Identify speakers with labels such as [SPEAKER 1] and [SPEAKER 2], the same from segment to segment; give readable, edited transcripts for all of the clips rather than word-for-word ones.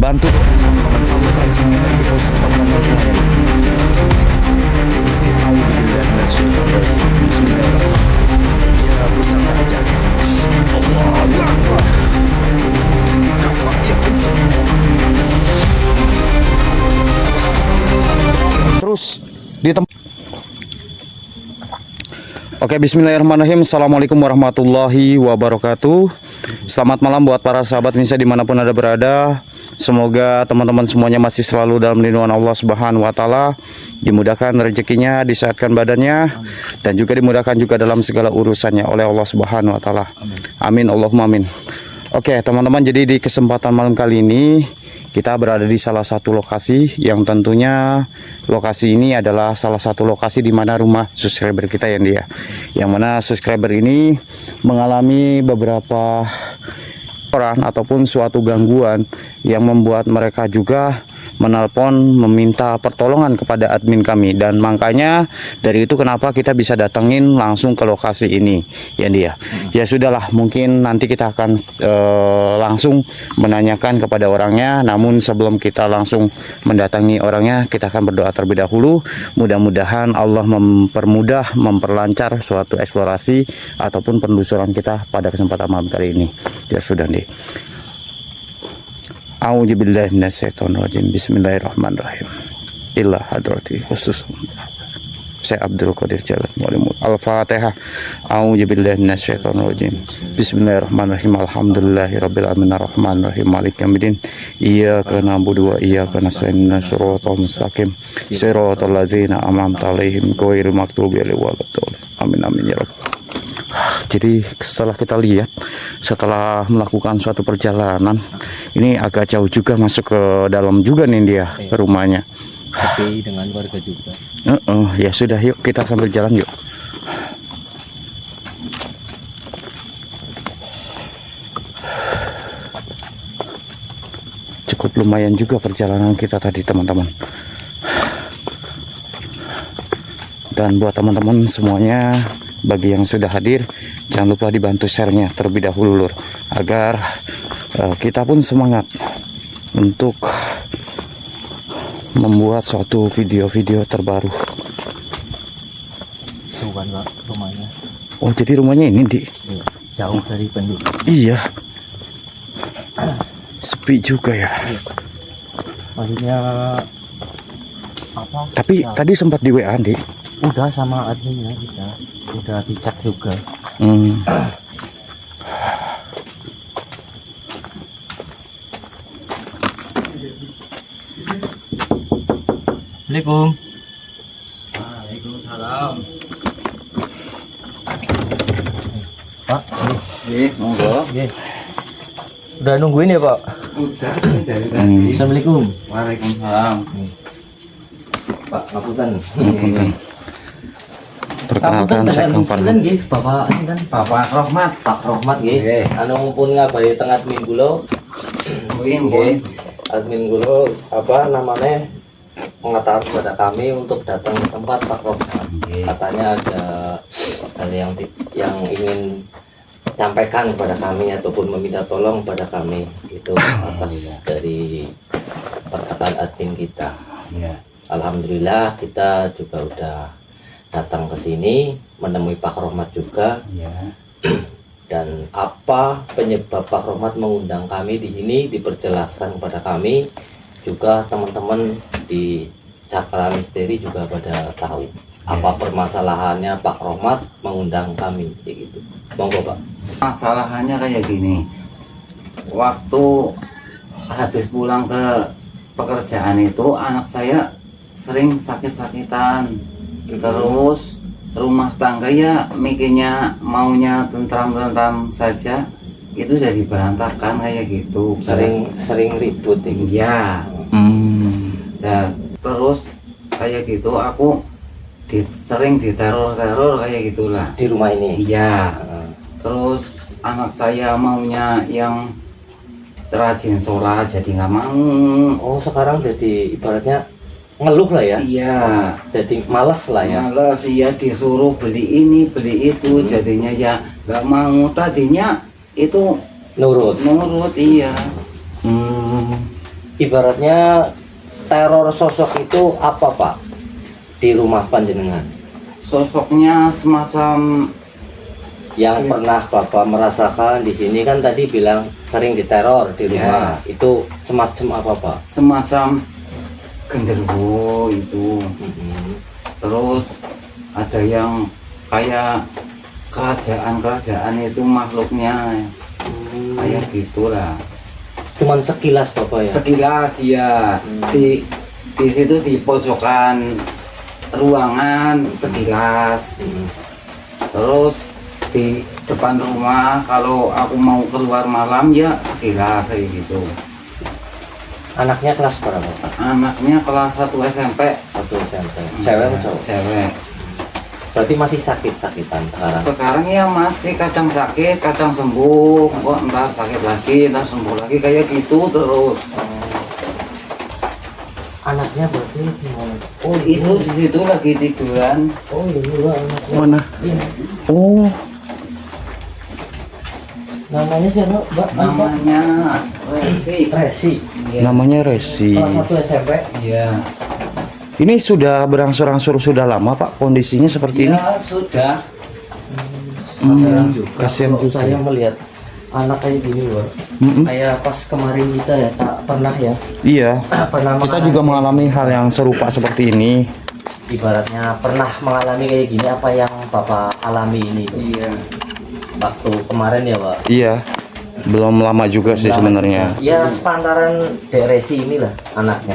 [SPEAKER 1] bantu teman-teman salurkan semuanya di pos teman-teman semuanya. Bismillahirrahmanirrahim. Ya rusak aja. Allahu Akbar. Kafah ya insan. Terus di tempat. Oke, bismillahirrahmanirrahim. Assalamualaikum warahmatullahi wabarakatuh. Selamat malam buat para sahabat Indonesia dimanapun Anda berada. Semoga teman-teman semuanya masih selalu dalam lindungan Allah Subhanahu wa Ta'ala, dimudahkan rezekinya, disehatkan badannya, dan juga dimudahkan juga dalam segala urusannya oleh Allah Subhanahu wa Ta'ala. Amin, Allahumma amin. Oke teman-teman, jadi di kesempatan malam kali ini kita berada di salah satu lokasi yang tentunya lokasi ini adalah salah satu lokasi di mana rumah subscriber kita yang mana subscriber ini mengalami beberapa orang ataupun suatu gangguan yang membuat mereka juga menelpon meminta pertolongan kepada admin kami, dan makanya dari itu kenapa kita bisa datengin langsung ke lokasi ini ya sudahlah, mungkin nanti kita akan langsung menanyakan kepada orangnya. Namun sebelum kita langsung mendatangi orangnya, kita akan berdoa terlebih dahulu. Mudah-mudahan Allah mempermudah, memperlancar suatu eksplorasi ataupun penelusuran kita pada kesempatan malam kali ini. Ya sudah nih. A'udzubillahi minasyaitonirrajim. Bismillahirrahmanirrahim. Illa hadrati khusus Syekh Abdul Qadir Jalan Mu'limul. Al-Fatihah. A'udzubillahi minasyaitonirrajim. Bismillahirrahmanirrahim. Alhamdulillahirabbil alamin arrahmanirrahim maliki yaumiddin. Iyyaka na'budu wa iyyaka nasta'in. Shiratal mustaqim. Shiratal ladzina an'amta 'alaihim ghairil maghdubi 'alaihim waladdallin. Amin amin ya rabbal. Jadi setelah kita lihat, setelah melakukan suatu perjalanan, ini agak jauh juga masuk ke dalam juga nih dia rumahnya.
[SPEAKER 2] Tapi dengan warga juga.
[SPEAKER 1] Ya sudah, yuk kita sambil jalan yuk. Cukup lumayan juga perjalanan kita tadi teman-teman. Dan buat teman-teman semuanya, bagi yang sudah hadir, jangan lupa dibantu share-nya terlebih dahulu lur, agar kita pun semangat untuk membuat suatu video-video terbaru.
[SPEAKER 2] Bukan Pak, rumahnya.
[SPEAKER 1] Oh jadi rumahnya ini di
[SPEAKER 2] jauh dari penduduk.
[SPEAKER 1] Iya, sepi juga ya.
[SPEAKER 2] Maksudnya apa?
[SPEAKER 1] Tapi
[SPEAKER 2] ya,
[SPEAKER 1] tadi sempat di WA di.
[SPEAKER 2] udah sama adminnya, kita udah dicek juga. Assalamualaikum. Waalaikumsalam. Pak,
[SPEAKER 1] Monggo.
[SPEAKER 2] udah nungguin ya Pak?
[SPEAKER 3] Udah dari tadi.
[SPEAKER 2] Assalamualaikum.
[SPEAKER 3] Waalaikumsalam.
[SPEAKER 2] Pak, ngapunten.
[SPEAKER 1] Perkenalkan saya Kang Farhan.
[SPEAKER 2] Bapak sinten?
[SPEAKER 3] Bapak Rohmat.
[SPEAKER 2] Pak Rohmat nggih.
[SPEAKER 3] Nggih.
[SPEAKER 2] Anu pun ngabari teng admin kula.
[SPEAKER 3] Nggih.
[SPEAKER 2] Admin kula apa namanya mengatakan kepada kami untuk datang ke tempat Pak Rohmat.
[SPEAKER 3] Nggih.
[SPEAKER 2] Katanya ada hal yang ingin sampaikan kepada kami ataupun meminta tolong kepada kami itu atas dari perkataan admin kita.
[SPEAKER 3] Iya.
[SPEAKER 2] Alhamdulillah kita juga udah datang ke sini menemui Pak Rohmat juga.
[SPEAKER 3] Iya.
[SPEAKER 2] Dan apa penyebab Pak Rohmat mengundang kami di sini diperjelaskan kepada kami, juga teman-teman di Cakra Misteri juga pada tahu apa permasalahannya Pak Rohmat mengundang kami gitu. Monggo Pak.
[SPEAKER 3] Masalahnya kayak gini. Waktu habis pulang ke pekerjaan itu, anak saya sering sakit-sakitan. Terus rumah tangga ya mikirnya maunya tentram-tentram saja, itu jadi berantakan kayak gitu.
[SPEAKER 2] Sering ribut gitu.
[SPEAKER 3] Ya. Nah, terus kayak gitu aku sering diteror-teror kayak gitulah
[SPEAKER 2] Di rumah ini.
[SPEAKER 3] iya. Terus anak saya maunya yang rajin sholat, jadi nggak mau.
[SPEAKER 2] Oh sekarang jadi ibaratnya ngeluh lah ya.
[SPEAKER 3] Iya.
[SPEAKER 2] Jadi males lah ya.
[SPEAKER 3] Malas, iya, disuruh beli ini beli itu, jadinya ya nggak mau. Tadinya itu
[SPEAKER 2] Nurut.
[SPEAKER 3] iya.
[SPEAKER 2] ibaratnya teror sosok itu apa Pak di rumah panjenengan
[SPEAKER 3] Sosoknya semacam
[SPEAKER 2] yang pernah Bapak merasakan di sini? Kan tadi bilang sering diteror di rumah, itu semacam apa Pak?
[SPEAKER 3] semacam genderuwo itu.
[SPEAKER 2] Mm-mm.
[SPEAKER 3] Terus ada yang kayak kerajaan itu makhluknya kayak gitulah.
[SPEAKER 2] Cuman sekilas Bapak ya?
[SPEAKER 3] Sekilas ya, di situ di pojokan ruangan sekilas. Terus di depan rumah kalau aku mau keluar malam ya sekilas kayak gitu.
[SPEAKER 2] Anaknya kelas berapa Pak?
[SPEAKER 3] Anaknya kelas 1 SMP.
[SPEAKER 2] Satu SMP. Cewek atau cowok?
[SPEAKER 3] Cewek.
[SPEAKER 2] Berarti masih sakit-sakitan sekarang?
[SPEAKER 3] Sekarang ya masih kadang sakit, kadang sembuh, kok ntar sakit lagi, ntar sembuh lagi kayak gitu terus.
[SPEAKER 2] Anaknya berarti gimana?
[SPEAKER 3] Oh itu di situ lagi tiduran.
[SPEAKER 2] Oh ini Pak anaknya.
[SPEAKER 1] Mana?
[SPEAKER 2] Ini.
[SPEAKER 1] Oh,
[SPEAKER 2] Namanya siapa Mbak?
[SPEAKER 3] Namanya Resi.
[SPEAKER 2] Resi.
[SPEAKER 3] Iya.
[SPEAKER 1] namanya Resi.
[SPEAKER 2] Kelas 1 SMP.
[SPEAKER 3] Iya.
[SPEAKER 1] Ini sudah berangsur-angsur sudah lama Pak kondisinya seperti ini.
[SPEAKER 3] Ya sudah.
[SPEAKER 2] Kasihan juga.
[SPEAKER 1] Kasihan
[SPEAKER 2] Kalau
[SPEAKER 1] juga.
[SPEAKER 2] saya melihat anak kayak gini loh.
[SPEAKER 1] Mm-mm.
[SPEAKER 2] Kayak pas kemarin kita ya tak pernah ya.
[SPEAKER 1] Iya.
[SPEAKER 2] Pernah
[SPEAKER 1] Kita juga mengalami hal yang serupa seperti ini.
[SPEAKER 2] ibaratnya pernah mengalami kayak gini apa yang Bapak alami ini
[SPEAKER 3] Iya.
[SPEAKER 2] waktu kemarin ya Pak.
[SPEAKER 1] Iya. Belum lama juga sih sebenarnya.
[SPEAKER 2] Ya sepantaran Dek Resi inilah anaknya.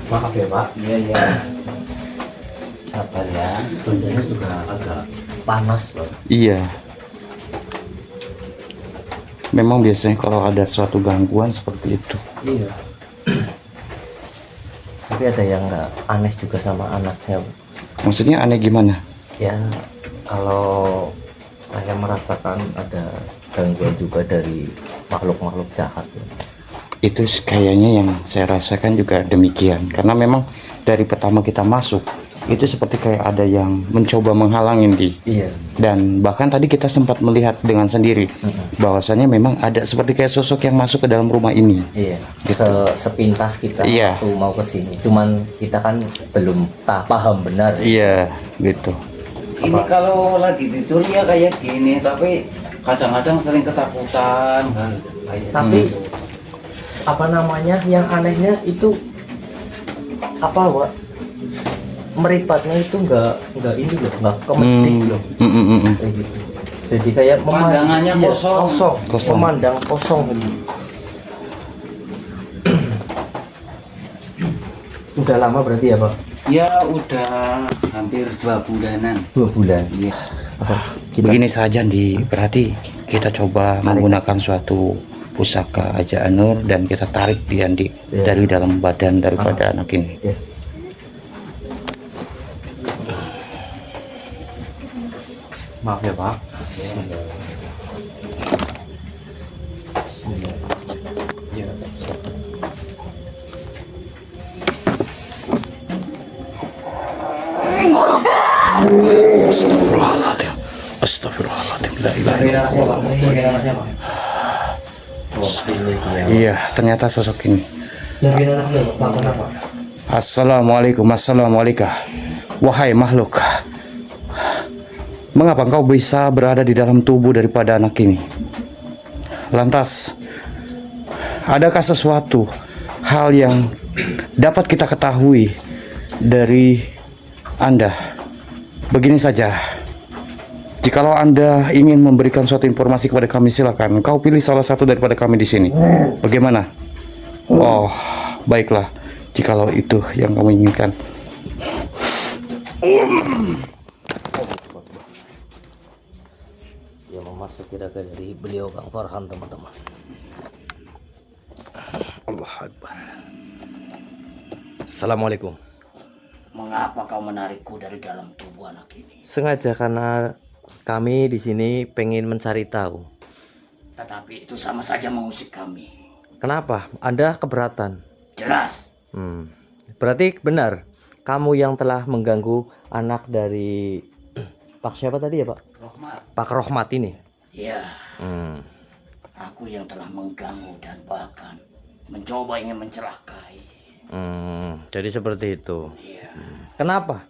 [SPEAKER 2] Maaf ya Pak,
[SPEAKER 3] Iya ya. Sabar ya.
[SPEAKER 2] badannya juga agak panas Pak.
[SPEAKER 1] Iya. Memang biasanya kalau ada suatu gangguan seperti itu.
[SPEAKER 2] Iya. Tapi ada yang nggak aneh juga sama anaknya Pak.
[SPEAKER 1] Maksudnya aneh gimana?
[SPEAKER 2] Ya kalau saya merasakan ada gangguan juga dari makhluk-makhluk jahat ya.
[SPEAKER 1] Itu kayaknya yang saya rasakan juga demikian. Karena memang dari pertama kita masuk itu seperti kayak ada yang mencoba menghalangin di.
[SPEAKER 2] Iya.
[SPEAKER 1] Dan bahkan tadi kita sempat melihat dengan sendiri bahwasannya memang ada seperti kayak sosok yang masuk ke dalam rumah ini.
[SPEAKER 2] Iya. Sepintas kita
[SPEAKER 1] Iya.
[SPEAKER 2] waktu mau ke sini. Cuman kita kan belum paham benar.
[SPEAKER 1] Iya, gitu.
[SPEAKER 3] Ini kalau lagi tidur ya kayak gini, tapi kadang-kadang sering ketakutan kan. Kayak
[SPEAKER 2] Tapi
[SPEAKER 3] gitu.
[SPEAKER 2] apa namanya yang anehnya itu apa Wak? Meripatnya itu nggak ini loh, nggak kemedik loh. Kayak gitu. Jadi kayak
[SPEAKER 3] Pandangannya
[SPEAKER 2] iya,
[SPEAKER 3] kosong.
[SPEAKER 1] Kosong.
[SPEAKER 2] Memandang kosong gitu. Udah lama berarti ya Pak?
[SPEAKER 3] Ya udah hampir 2 bulanan.
[SPEAKER 2] 2 bulan.
[SPEAKER 3] Iya.
[SPEAKER 1] Begini saja di berarti kita coba menggunakan suatu pusaka Aja Anur dan kita tarik dia di
[SPEAKER 2] Iya.
[SPEAKER 1] dari dalam badan daripada anak ini.
[SPEAKER 2] Ya. Maaf ya Pak.
[SPEAKER 1] Astagfirullahaladzim. Astagfirullahaladzim. La ilaha illallah. Iya, ternyata sosok ini.
[SPEAKER 2] Jaminan anaknya Pak, kenapa?
[SPEAKER 1] Assalamualaikum, assalamualaikum. Wahai makhluk, mengapa engkau bisa berada di dalam tubuh daripada anak ini? Lantas, adakah sesuatu hal yang dapat kita ketahui dari Anda? Begini saja, jikalau Anda ingin memberikan suatu informasi kepada kami, silakan. Kau pilih salah satu daripada kami di sini. Bagaimana? Oh, baiklah. Jikalau itu yang kamu inginkan.
[SPEAKER 2] Ya memasuki raga dari beliau Kang Farhan teman-teman.
[SPEAKER 1] Allah Akbar.
[SPEAKER 2] Assalamualaikum.
[SPEAKER 4] Mengapa kau menarikku dari dalam tubuh anak ini?
[SPEAKER 2] Sengaja karena kami di sini pengen mencari tahu.
[SPEAKER 4] Tetapi itu sama saja mengusik kami.
[SPEAKER 2] Kenapa? Anda keberatan?
[SPEAKER 4] Jelas.
[SPEAKER 2] Berarti benar kamu yang telah mengganggu anak dari Pak siapa tadi ya Pak?
[SPEAKER 4] Rahmat.
[SPEAKER 2] Pak Rohmat ini.
[SPEAKER 4] Ya,
[SPEAKER 2] Hmm.
[SPEAKER 4] aku yang telah mengganggu dan bahkan mencoba ingin mencelakai.
[SPEAKER 2] Jadi seperti itu.
[SPEAKER 4] Iya,
[SPEAKER 2] Kenapa?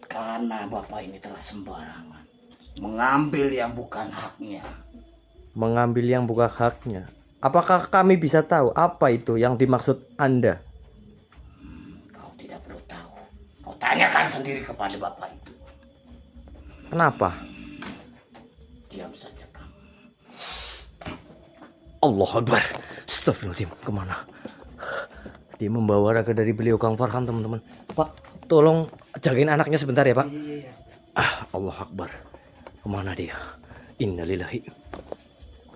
[SPEAKER 4] karena bapak ini telah sembarangan mengambil yang bukan haknya.
[SPEAKER 2] Mengambil yang bukan haknya. Apakah kami bisa tahu apa itu yang dimaksud Anda?
[SPEAKER 4] Kau tidak perlu tahu. Kau tanyakan sendiri kepada bapak itu.
[SPEAKER 2] Kenapa?
[SPEAKER 4] Diam saja kamu.
[SPEAKER 2] Allah Akbar. Astagfirullahaladzim. Kemana? Dia membawa raga dari beliau Kang Farhan, teman-teman. Pak, tolong jagain anaknya sebentar ya Pak. Allah Akbar. Kemana dia? Innalillahi.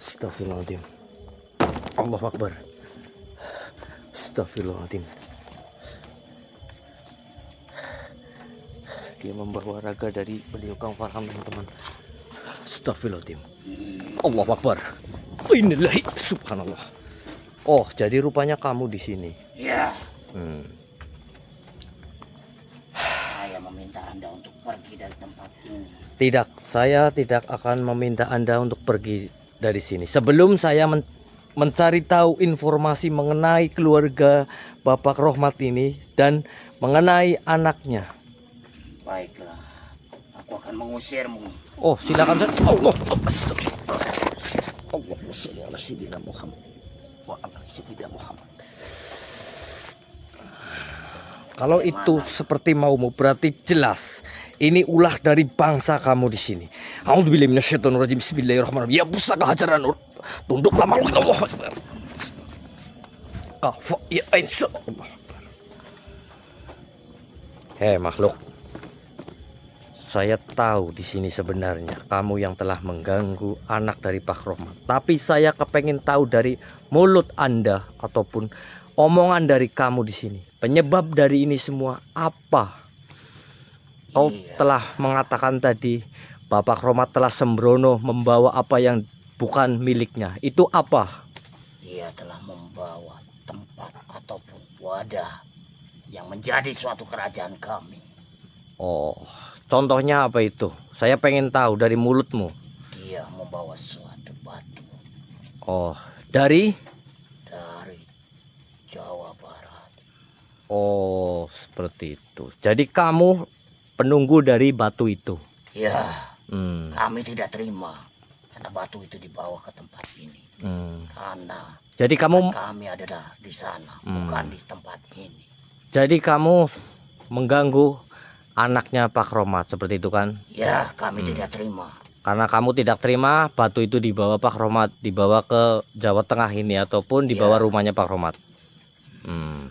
[SPEAKER 2] Astagfirullahaladzim. Allah Akbar. Astagfirullahaladzim. Dia membawa raga dari beliau Kang Farhan, teman-teman. Astagfirullahaladzim. Allah Akbar. Innalillahi. Subhanallah. Oh, jadi rupanya kamu di sini.
[SPEAKER 4] Ya,
[SPEAKER 2] Hmm.
[SPEAKER 4] saya meminta Anda untuk pergi dari tempat ini.
[SPEAKER 2] Tidak, saya tidak akan meminta Anda untuk pergi dari sini. Sebelum saya mencari tahu informasi mengenai keluarga Bapak Rohmat ini dan mengenai anaknya.
[SPEAKER 4] Baiklah, aku akan mengusirmu.
[SPEAKER 2] Oh, silakan saya. Allah, Allahumma sholli ala sayyidina Muhammad wa ala sayyidina Muhammad. Kalau itu seperti maumu berarti jelas ini ulah dari bangsa kamu di sini. A'udzubillahi minasyaitonirrajim. Bismillahirrahmanirrahim. Ya pusaka hajaran tunduklah makhluk Allah Akbar. Kafa ya insa Allah. Hei makhluk. Saya tahu di sini sebenarnya kamu yang telah mengganggu anak dari Pak Rohmat. Tapi saya kepengen tahu dari mulut Anda ataupun omongan dari kamu di sini. Penyebab dari ini semua apa? Kau telah mengatakan tadi Bapak Rohmat telah sembrono membawa apa yang bukan miliknya. Itu apa?
[SPEAKER 4] Dia telah membawa tempat ataupun wadah yang menjadi suatu kerajaan kami.
[SPEAKER 2] Oh, contohnya apa itu? Saya pengen tahu dari mulutmu.
[SPEAKER 4] Dia membawa suatu batu
[SPEAKER 2] Oh, dari?
[SPEAKER 4] dari Jawa Barat.
[SPEAKER 2] Oh, seperti itu. Jadi kamu penunggu dari batu itu.
[SPEAKER 4] Ya,
[SPEAKER 2] Hmm,
[SPEAKER 4] kami tidak terima karena batu itu dibawa ke tempat ini.
[SPEAKER 2] hmm.
[SPEAKER 4] Karena
[SPEAKER 2] Jadi kamu
[SPEAKER 4] kami adalah di sana, bukan di tempat ini.
[SPEAKER 2] Jadi kamu mengganggu anaknya Pak Rohmat seperti itu kan?
[SPEAKER 4] Ya, kami tidak terima.
[SPEAKER 2] Karena kamu tidak terima batu itu dibawa Pak Rohmat, dibawa ke Jawa Tengah ini ataupun dibawa rumahnya Pak Rohmat.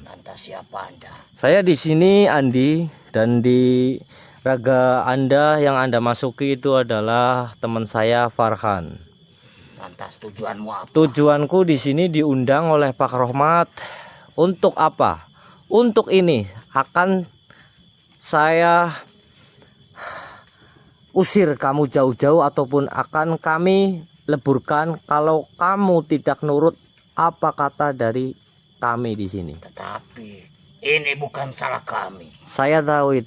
[SPEAKER 4] Lantas siapa Anda?
[SPEAKER 2] Saya di sini Andi dan di raga Anda yang Anda masuki itu adalah teman saya Farhan.
[SPEAKER 4] Lantas tujuanmu apa?
[SPEAKER 2] Tujuanku di sini diundang oleh Pak Rohmat untuk apa? Untuk ini akan saya usir kamu jauh-jauh ataupun akan kami leburkan kalau kamu tidak nurut apa kata dari kami di sini.
[SPEAKER 4] Tetapi ini bukan salah kami.
[SPEAKER 2] Saya tahu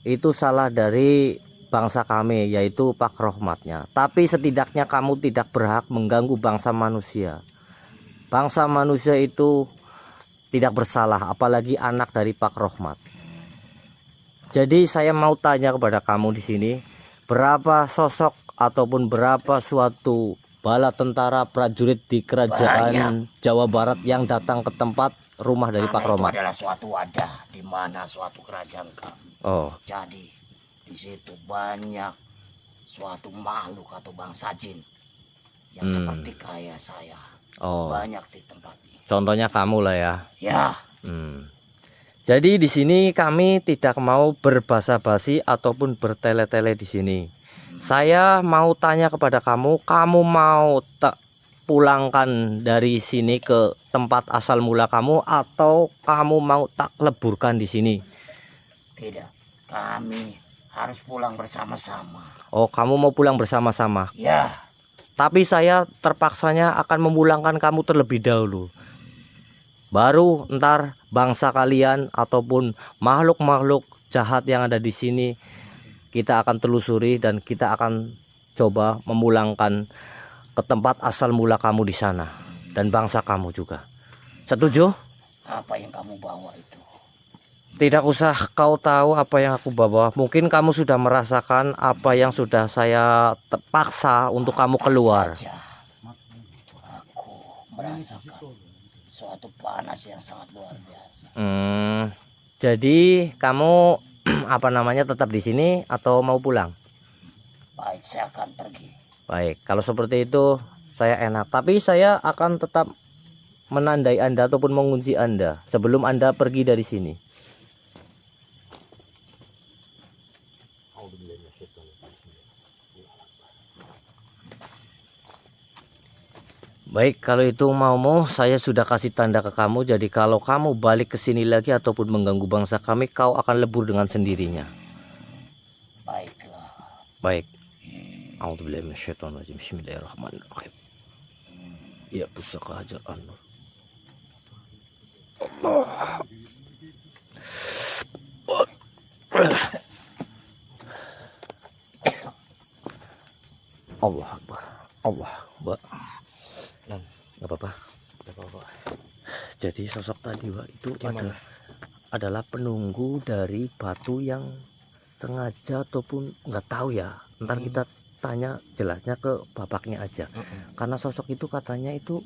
[SPEAKER 2] itu salah dari bangsa kami yaitu Pak Rohmatnya. Tapi setidaknya kamu tidak berhak mengganggu bangsa manusia. Bangsa manusia itu tidak bersalah, apalagi anak dari Pak Rohmat. Jadi saya mau tanya kepada kamu di sini, berapa sosok ataupun berapa suatu bala tentara prajurit di kerajaan Jawa Barat yang datang ke tempat rumah dari Pak
[SPEAKER 4] Karena
[SPEAKER 2] Rohmat?
[SPEAKER 4] itu adalah suatu wadah di mana suatu kerajaan kami.
[SPEAKER 2] Oh,
[SPEAKER 4] Jadi di situ banyak suatu makhluk atau bangsa jin yang seperti kayak saya.
[SPEAKER 2] oh.
[SPEAKER 4] Banyak di tempat ini.
[SPEAKER 2] Contohnya kamu lah ya.
[SPEAKER 4] Ya,
[SPEAKER 2] Jadi di sini kami tidak mau berbasa-basi ataupun bertele-tele di sini. Saya mau tanya kepada kamu, kamu mau tak pulangkan dari sini ke tempat asal mula kamu atau kamu mau tak leburkan di sini?
[SPEAKER 4] tidak. Kami harus pulang bersama-sama.
[SPEAKER 2] Oh, kamu mau pulang bersama-sama.
[SPEAKER 4] Ya,
[SPEAKER 2] Tapi saya terpaksanya akan memulangkan kamu terlebih dahulu. Baru ntar bangsa kalian ataupun makhluk-makhluk jahat yang ada di sini
[SPEAKER 5] kita akan telusuri dan kita akan coba memulangkan ke tempat asal mula kamu di sana dan bangsa kamu juga. Setuju?
[SPEAKER 4] Apa yang kamu bawa itu?
[SPEAKER 5] Tidak usah kau tahu apa yang aku bawa. Mungkin kamu sudah merasakan apa yang sudah saya terpaksa untuk kamu keluar.
[SPEAKER 4] Saja. Aku merasakan suatu panas yang sangat luar biasa.
[SPEAKER 5] Jadi kamu apa namanya tetap di sini atau mau pulang?
[SPEAKER 4] Baik, saya akan pergi.
[SPEAKER 5] Baik, kalau seperti itu saya enak. Tapi saya akan tetap menandai Anda ataupun mengunci Anda sebelum Anda pergi dari sini. Baik, kalau itu maumu, saya sudah kasih tanda ke kamu. Jadi kalau kamu balik ke sini lagi ataupun mengganggu bangsa kami, kau akan lebur dengan sendirinya.
[SPEAKER 4] Baiklah.
[SPEAKER 5] Baik. A'udzubillahi minasyaitonirrajim. Bismillahirrahmanirrahim. Ya pusaka hajar an-nur. Allah Akbar. Allah Akbar. Nggak apa-apa. Jadi sosok tadi Wak itu adalah penunggu dari batu yang sengaja ataupun nggak tahu ya. Ntar kita tanya jelasnya ke bapaknya aja. Karena sosok itu katanya itu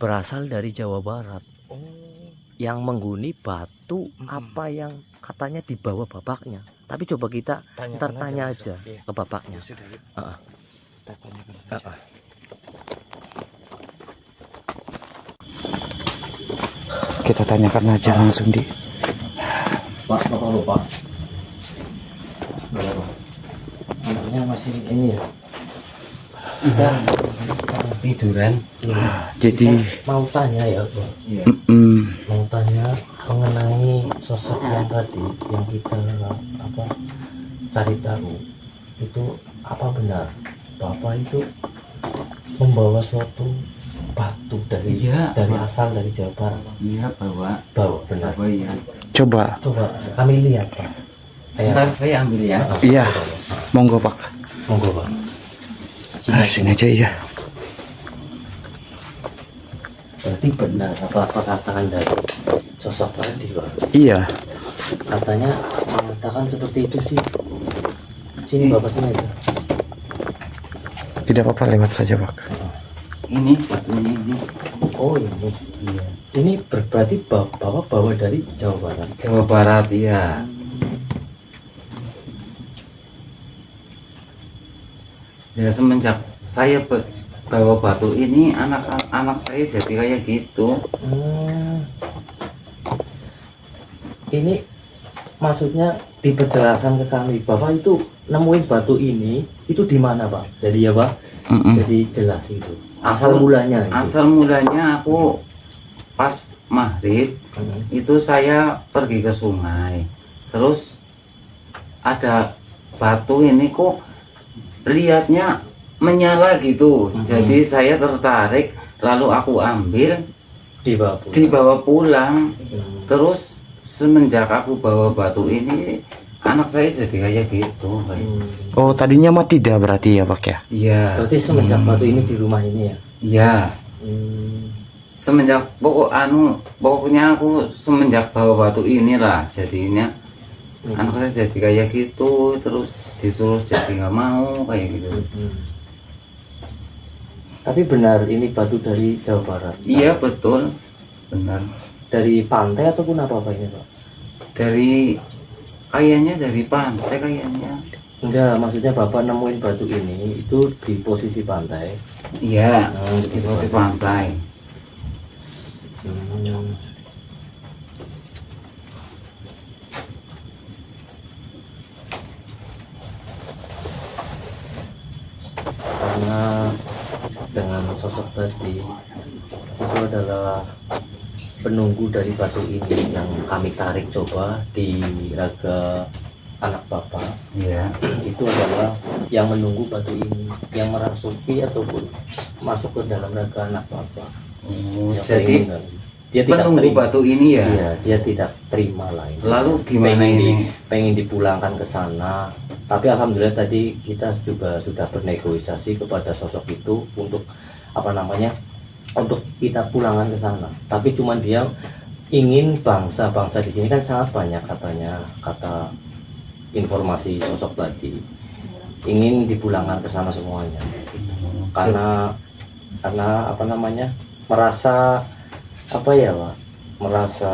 [SPEAKER 5] berasal dari Jawa Barat. Yang menghuni batu apa yang katanya dibawa bapaknya. Tapi coba kita ntar tanya aja ke bapaknya.
[SPEAKER 1] Kita tanyakan aja langsung di.
[SPEAKER 5] Pak, bapak lupa. Anaknya masih ini ya. Kita tiduran.
[SPEAKER 1] Jadi
[SPEAKER 5] Mau tanya ya, Pak. Mau tanya mengenai sosok yang tadi yang kita cari tahu itu apa benar Bapak itu membawa suatu batu dari asal dari Jawa Barat.
[SPEAKER 3] Iya, bawa
[SPEAKER 5] Benar.
[SPEAKER 3] ya.
[SPEAKER 1] coba.
[SPEAKER 5] Coba kami lihat Pak.
[SPEAKER 3] Ntar saya ambil ya.
[SPEAKER 1] Iya. Monggo Pak.
[SPEAKER 5] Monggo Pak.
[SPEAKER 1] Sini aja ya.
[SPEAKER 5] Berarti benar apa katakan dari sosok tadi Pak.
[SPEAKER 1] Iya.
[SPEAKER 5] Katanya mengatakan seperti itu sih. Sini Bapak sini aja.
[SPEAKER 1] Tidak apa-apa, lewat saja Pak.
[SPEAKER 3] Ini batunya ini.
[SPEAKER 5] Oh ini. Iya. Ini berarti Bapak bawa dari Jawa Barat.
[SPEAKER 3] Jawa Barat ya. Ya semenjak saya bawa batu ini anak saya jadi kayak gitu.
[SPEAKER 5] Ini maksudnya diperjelaskan ke kami Bapak itu nemuin batu ini itu di mana Pak? Jadi ya Pak. Jadi jelas itu. Asal mulanya.
[SPEAKER 3] Asal mulanya aku pas maghrib itu saya pergi ke sungai. Terus ada batu ini kok lihatnya menyala gitu. Jadi saya tertarik lalu aku ambil dibawa pulang. Terus semenjak aku bawa batu ini anak saya jadi kayak gitu.
[SPEAKER 1] Oh, tadinya mah tidak berarti ya Pak ya?
[SPEAKER 3] Iya.
[SPEAKER 5] Berarti semenjak batu ini di rumah ini ya?
[SPEAKER 3] Iya. Semenjak pokoknya aku semenjak bawa batu inilah jadinya anak saya jadi kayak gitu, terus disuruh jadi nggak mau kayak gitu.
[SPEAKER 5] Tapi benar ini batu dari Jawa Barat?
[SPEAKER 3] Iya betul, benar.
[SPEAKER 5] Dari pantai ataupun apa ini Pak?
[SPEAKER 3] Kayaknya dari pantai kayaknya.
[SPEAKER 5] Enggak, maksudnya Bapak nemuin batu ini itu di posisi pantai.
[SPEAKER 3] Iya, di pantai.
[SPEAKER 5] Karena dengan sosok tadi itu adalah penunggu dari batu ini yang kami tarik coba di raga anak Bapak.
[SPEAKER 3] Iya.
[SPEAKER 5] Itu adalah yang menunggu batu ini, yang merasuki ataupun masuk ke dalam raga anak Bapak.
[SPEAKER 3] Oh,
[SPEAKER 5] Yang
[SPEAKER 3] jadi
[SPEAKER 5] keinginan.
[SPEAKER 2] dia tidak
[SPEAKER 3] penunggu
[SPEAKER 2] terima.
[SPEAKER 3] batu ini ya.
[SPEAKER 2] Iya, dia tidak terima lah ini.
[SPEAKER 3] Lalu gimana
[SPEAKER 2] pengen
[SPEAKER 3] ini?
[SPEAKER 2] pengen dipulangkan ke sana, tapi alhamdulillah tadi kita juga sudah bernegosiasi kepada sosok itu untuk apa namanya, untuk kita pulangkan ke sana. Tapi cuman dia ingin bangsa-bangsa di sini kan sangat banyak katanya, kata informasi sosok tadi, ingin dipulangkan ke sana semuanya karena apa namanya, merasa apa ya Pak, merasa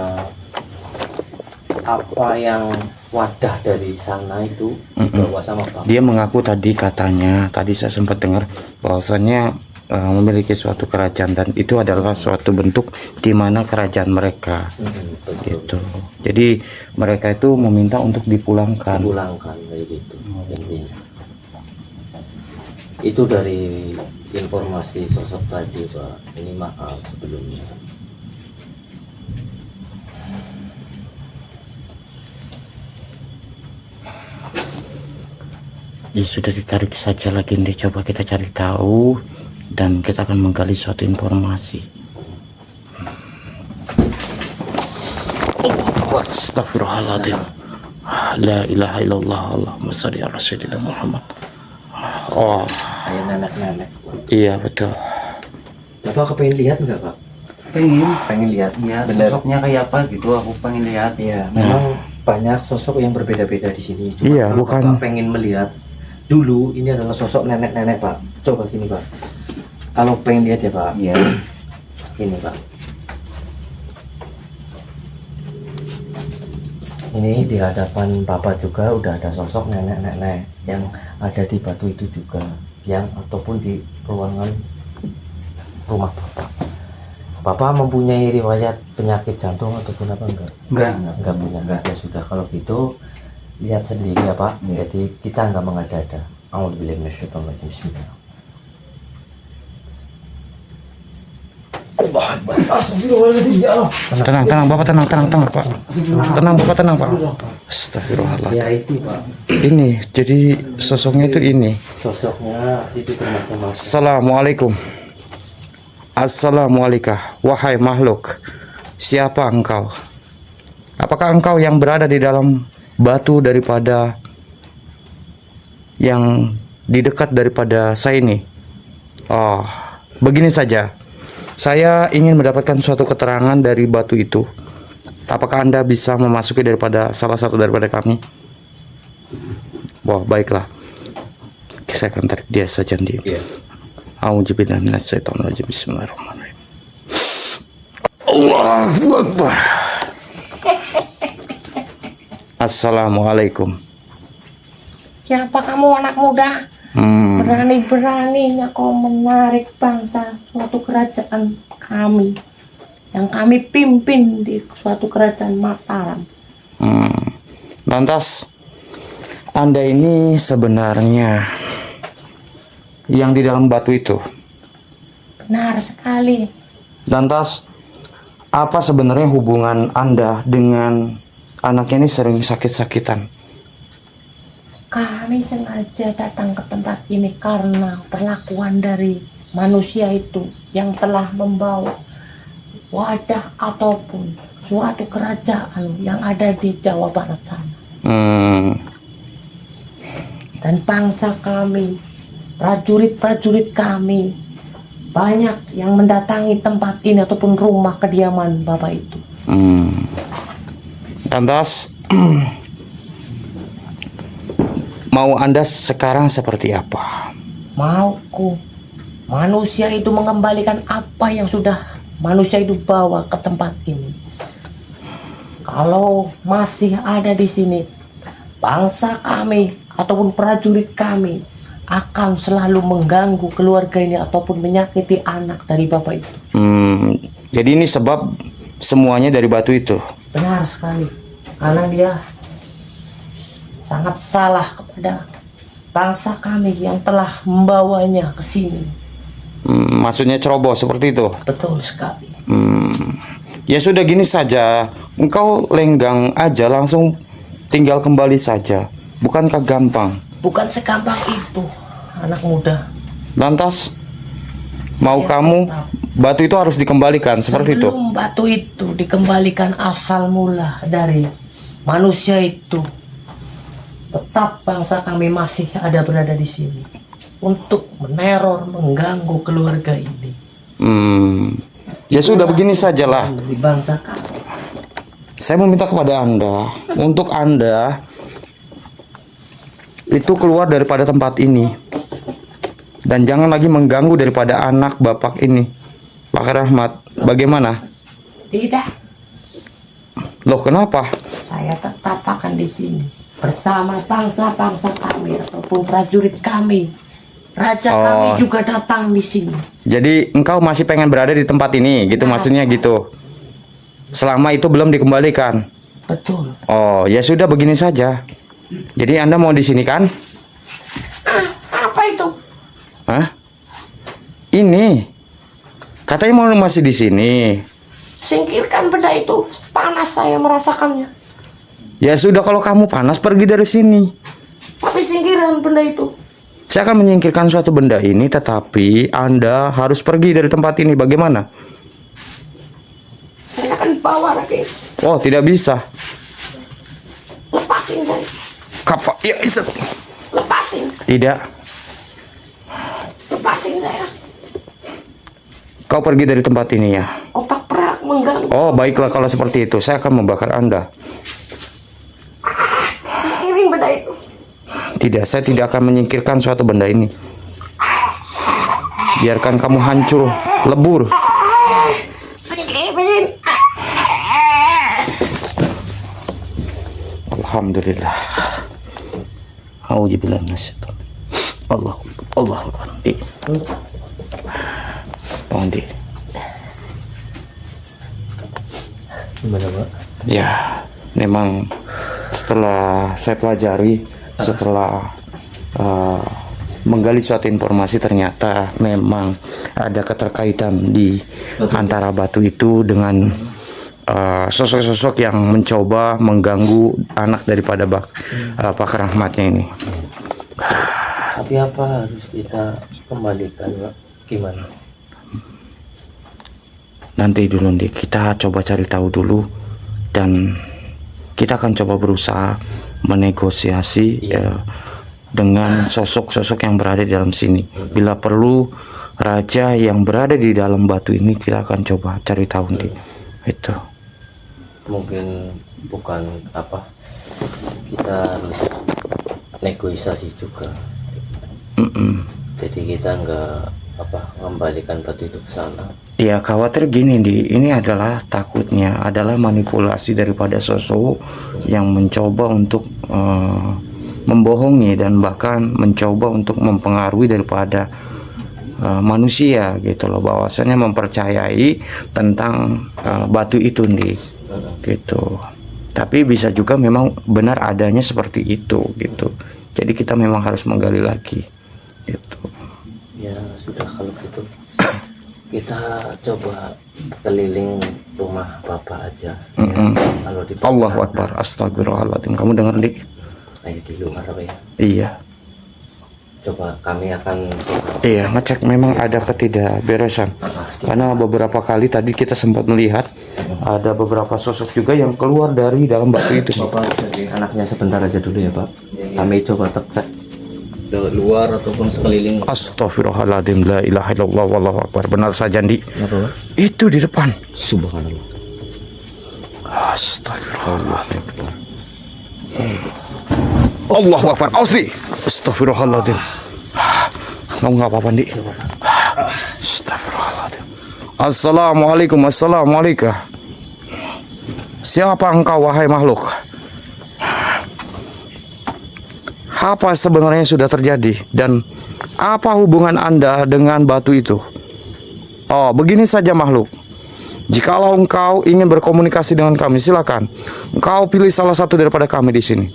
[SPEAKER 2] apa yang wadah dari sana itu dibawa sama Bapak.
[SPEAKER 1] Dia mengaku tadi katanya, tadi saya sempat dengar bahwasannya memiliki suatu kerajaan dan itu adalah suatu bentuk di mana kerajaan mereka.
[SPEAKER 2] Betul.
[SPEAKER 1] Gitu. Jadi mereka itu meminta untuk dipulangkan.
[SPEAKER 2] Dipulangkan kayak gitu intinya. Itu dari informasi sosok tadi Pak. Ini maaf sebelumnya.
[SPEAKER 1] Ya sudah, ditarik saja lagi nih, coba kita cari tahu dan kita akan menggali suatu informasi. Astagfirullahaladzim. La ilaha illallah, Allahumma shalli ala sayyidina Muhammad. Oh
[SPEAKER 2] Kayak nenek-nenek.
[SPEAKER 1] iya betul.
[SPEAKER 2] Bapak kepengen lihat nggak Pak? Pengen lihat.
[SPEAKER 3] Iya,
[SPEAKER 2] Bener.
[SPEAKER 3] sosoknya kayak apa gitu, aku pengen lihat.
[SPEAKER 2] Iya, memang banyak sosok yang berbeda-beda di sini. Cuma
[SPEAKER 1] Iya,
[SPEAKER 2] kalau
[SPEAKER 1] bukan-
[SPEAKER 2] Bapak pengen melihat dulu, ini adalah sosok nenek-nenek Pak. Coba sini Pak. Kalau pengen lihat ya Pak,
[SPEAKER 3] Iya.
[SPEAKER 2] ini Pak. Ini di hadapan Bapak juga udah ada sosok nenek-nenek yang ada di batu itu juga, yang ataupun di ruangan rumah Bapak. Bapak mempunyai riwayat penyakit jantung ataupun apa enggak? Enggak punya. Ya sudah, kalau gitu lihat sendiri ya Pak. Jadi kita enggak mengada-ada. A'udzubillahi minasyaitonirrajim. Bismillah.
[SPEAKER 1] Tenang Bapak, tenang Pak. Tenang Bapak, tenang Pak. Astagfirullahaladzim.
[SPEAKER 2] Ya itu Pak.
[SPEAKER 1] Ini jadi sosoknya itu ini.
[SPEAKER 2] Sosoknya itu bermacam-macam.
[SPEAKER 1] Assalamualaikum. Assalamualaikum, wahai makhluk. Siapa engkau? Apakah engkau yang berada di dalam batu daripada yang di dekat daripada saya ini? Oh, begini saja. Saya ingin mendapatkan suatu keterangan dari batu itu. Apakah Anda bisa memasuki daripada salah satu daripada kami? Wah, baiklah. Saya akan tarik dia saja di. A'udzubillahi minasyaitonirrajim. Bismillahirrahmanirrahim. Allahu Akbar. Assalamualaikum.
[SPEAKER 6] Siapa kamu anak muda? Berani-beraninya kau menarik bangsa suatu kerajaan kami yang kami pimpin di suatu kerajaan Mataram.
[SPEAKER 1] Lantas Anda ini sebenarnya yang di dalam batu itu?
[SPEAKER 6] Benar sekali.
[SPEAKER 1] Lantas apa sebenarnya hubungan Anda dengan anaknya ini sering sakit-sakitan?
[SPEAKER 6] Kami sengaja datang ke tempat ini karena perlakuan dari manusia itu yang telah membawa wadah ataupun suatu kerajaan yang ada di Jawa Barat sana. Dan bangsa kami, prajurit-prajurit kami, banyak yang mendatangi tempat ini ataupun rumah kediaman Bapak itu.
[SPEAKER 1] Lantas mau Anda sekarang seperti apa?
[SPEAKER 6] Mauku manusia itu mengembalikan apa yang sudah manusia itu bawa ke tempat ini. Kalau masih ada di sini, bangsa kami ataupun prajurit kami akan selalu mengganggu keluarga ini ataupun menyakiti anak dari Bapak itu.
[SPEAKER 1] Jadi ini sebab semuanya dari batu itu.
[SPEAKER 6] Benar sekali, karena dia sangat salah kepada bangsa kami yang telah membawanya ke sini.
[SPEAKER 1] Maksudnya ceroboh seperti itu.
[SPEAKER 6] Betul sekali.
[SPEAKER 1] Ya sudah, gini saja, engkau lenggang aja, langsung tinggal kembali saja. Bukankah gampang?
[SPEAKER 6] Bukan segampang itu, anak muda.
[SPEAKER 1] Lantas mau
[SPEAKER 6] Saya
[SPEAKER 1] kamu
[SPEAKER 6] tetap
[SPEAKER 1] batu itu harus dikembalikan seperti itu.
[SPEAKER 6] Sebelum batu itu dikembalikan asal mula dari manusia itu, tetap bangsa kami masih ada berada di sini untuk meneror, mengganggu keluarga ini.
[SPEAKER 1] Ya sudah, begini sajalah.
[SPEAKER 6] Di bangsa kami.
[SPEAKER 1] Saya meminta kepada Anda, untuk Anda itu keluar daripada tempat ini. Dan jangan lagi mengganggu daripada anak Bapak ini. Pak Rahmat, bagaimana?
[SPEAKER 6] Tidak,
[SPEAKER 1] Loh, kenapa?
[SPEAKER 6] saya tetap akan di sini bersama bangsa-bangsa kami ataupun prajurit kami. Raja kami juga datang di sini.
[SPEAKER 1] Jadi engkau masih pengen berada di tempat ini, gitu maksudnya gitu. Selama itu belum dikembalikan.
[SPEAKER 6] Betul.
[SPEAKER 1] Oh, ya sudah, begini saja. Jadi Anda mau di sini kan?
[SPEAKER 6] Apa itu?
[SPEAKER 1] Hah? Ini. Katanya mau masih di sini.
[SPEAKER 6] Singkirkan benda itu. Panas saya merasakannya.
[SPEAKER 1] Ya sudah, kalau kamu panas pergi dari sini.
[SPEAKER 6] Tapi singkirkan benda itu.
[SPEAKER 1] Saya akan menyingkirkan suatu benda ini, tetapi Anda harus pergi dari tempat ini. Bagaimana?
[SPEAKER 6] Saya akan bawa lagi.
[SPEAKER 1] Oh, tidak bisa.
[SPEAKER 6] Lepasin saya.
[SPEAKER 1] Kafa, ya itu.
[SPEAKER 6] Lepasin.
[SPEAKER 1] Tidak.
[SPEAKER 6] Lepasin saya.
[SPEAKER 1] Kau pergi dari tempat ini ya.
[SPEAKER 6] Otak perak mengganggu.
[SPEAKER 1] Oh, baiklah kalau seperti itu. Saya akan membakar Anda.
[SPEAKER 6] Singkirin benda itu.
[SPEAKER 1] Tidak, saya tidak akan menyingkirkan suatu benda ini. Biarkan kamu hancur, lebur.
[SPEAKER 6] Singkirin.
[SPEAKER 1] Alhamdulillah. Auzubillahi minasyaitonir. Allah Akbar. Tolong di.
[SPEAKER 5] Gimana, Pak?
[SPEAKER 1] Ya, memang setelah saya pelajari, setelah menggali suatu informasi, ternyata memang ada keterkaitan di antara batu itu dengan sosok-sosok yang mencoba mengganggu anak daripada Pak Rahmatnya ini.
[SPEAKER 5] Tapi apa harus kita kembalikan, Pak? Gimana?
[SPEAKER 1] Nanti dulu nih, kita coba cari tahu dulu, dan kita akan coba berusaha menegosiasi dengan sosok-sosok yang berada di dalam sini. Bila perlu, raja yang berada di dalam batu ini kita akan coba cari tahu nih. Itu.
[SPEAKER 5] Mungkin bukan apa, kita harus negosiasi juga. Jadi kita nggak mengembalikan batu itu ke sana.
[SPEAKER 1] Ya, khawatir gini ini adalah takutnya adalah manipulasi daripada sosok yang mencoba untuk membohongi dan bahkan mencoba untuk mempengaruhi daripada manusia gitu loh, bahwasanya mempercayai tentang batu itu nih gitu. Tapi bisa juga memang benar adanya seperti itu gitu. Jadi kita memang harus menggali lagi gitu.
[SPEAKER 5] Ya sudah, kalau gitu kita coba keliling rumah Bapak aja. Kalau di
[SPEAKER 1] Allahu Akbar, astagfirullahaladzim. Kamu dengar dik?
[SPEAKER 5] Ayo di luar apa ya?
[SPEAKER 1] Iya.
[SPEAKER 5] Coba kami akan
[SPEAKER 1] Iya, ngecek memang ada ketidakberesan. Karena beberapa kali tadi kita sempat melihat ada beberapa sosok juga yang keluar dari dalam batu itu.
[SPEAKER 5] Bapak jadi anaknya sebentar aja dulu ya, Pak. Kami coba cek ke luar ataupun sekeliling.
[SPEAKER 1] Astagfirullahaladzim, la ilaha illallah, wallahu akbar. Benar saja, Di.
[SPEAKER 5] Apa, Pak?
[SPEAKER 1] Itu di depan.
[SPEAKER 5] Subhanallah.
[SPEAKER 1] Astagfirullahaladzim. Allahu akbar. Asli. Astagfirullahaladzim. Kamu nggak apa-apa, Di? Astagfirullahaladzim. Assalamualaikum. Assalamualaikum. Siapa engkau, wahai makhluk? Apa sebenarnya sudah terjadi dan apa hubungan Anda dengan batu itu? Oh, begini saja makhluk. Jikalau engkau ingin berkomunikasi dengan kami, silakan. Engkau pilih salah satu daripada kami di sini.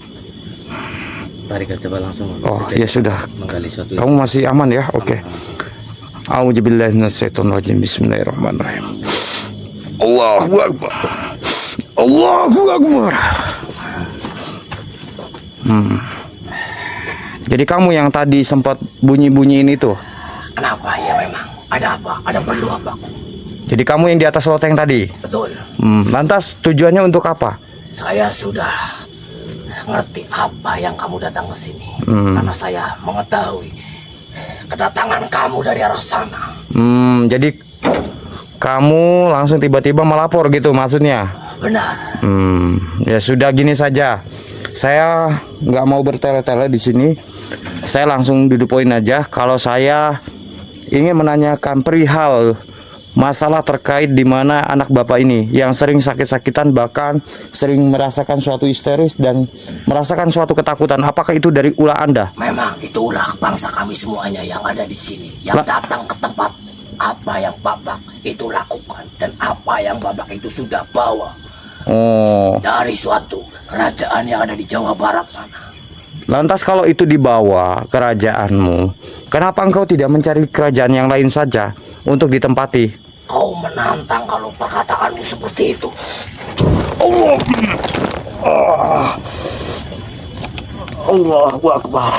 [SPEAKER 5] Tarik aja, Pak, langsung.
[SPEAKER 1] Oh, ya sudah.
[SPEAKER 5] Menggali suatu.
[SPEAKER 1] Kamu masih aman ya? Oke. A'udzubillahi minasyaitonirrajim. Bismillahirrahmanirrahim. Allahu akbar. Allahu akbar. Jadi kamu yang tadi sempat bunyi-bunyiin itu?
[SPEAKER 4] Kenapa ya memang? Ada apa? Ada perlu apa?
[SPEAKER 1] Jadi kamu yang di atas loteng tadi.
[SPEAKER 4] Betul.
[SPEAKER 1] Lantas tujuannya untuk apa?
[SPEAKER 4] Saya sudah ngerti apa yang kamu datang ke sini. Karena saya mengetahui kedatangan kamu dari arah sana.
[SPEAKER 1] Jadi kamu langsung tiba-tiba melapor gitu maksudnya?
[SPEAKER 4] Benar.
[SPEAKER 1] Ya sudah, gini saja. Saya nggak mau bertele-tele di sini. Saya langsung duduk poin aja. Kalau saya ingin menanyakan perihal masalah terkait di mana anak bapak ini yang sering sakit-sakitan, bahkan sering merasakan suatu histeris dan merasakan suatu ketakutan. Apakah itu dari ulah Anda?
[SPEAKER 4] Memang itulah bangsa kami semuanya yang ada di sini, yang datang ke tempat apa yang Bapak itu lakukan dan apa yang Bapak itu sudah bawa dari suatu kerajaan yang ada di Jawa Barat sana.
[SPEAKER 1] Lantas kalau itu dibawa kerajaanmu, kenapa engkau tidak mencari kerajaan yang lain saja untuk ditempati?
[SPEAKER 4] Kau menantang kalau perkataanmu seperti itu.
[SPEAKER 5] Allahu Akbar.